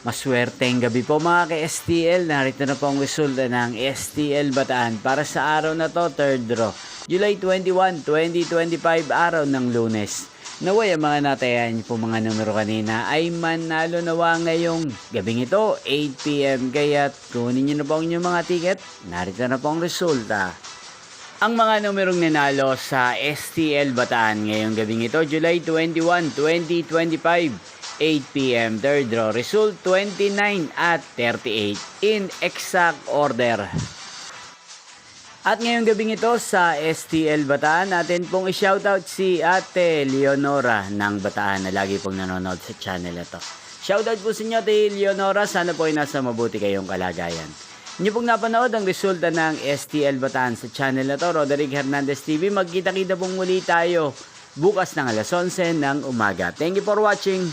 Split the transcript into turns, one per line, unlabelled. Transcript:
Maswerteng gabi po mga ka-STL. Narito na po ang resulta ng STL Bataan para sa araw na to, third draw. July 21, 2025, araw ng Lunes. Naway ang mga natayan po mga numero kanina ay manalo nawa ngayong gabing ito, 8 PM. Kaya kunin nyo na po ang inyong mga ticket. Narito na po ang resulta. Ang mga numerong nanalo sa STL Bataan ngayong gabing ito, July 21, 2025. 8 PM, third draw, result 29 at 38 in exact order. At ngayong gabing ito sa STL Bataan, natin pong i-shoutout si Ate Leonora ng Bataan na lagi pong nanonood sa channel ito. Shoutout po sa inyo, Ate Leonora, sana po ay nasa mabuti kayong kalagayan. Inyo pong napanood ang resulta ng STL Bataan sa channel na to, Roderick Hernandez TV. Magkita-kita pong muli tayo bukas ng alas 11 ng umaga. Thank you for watching.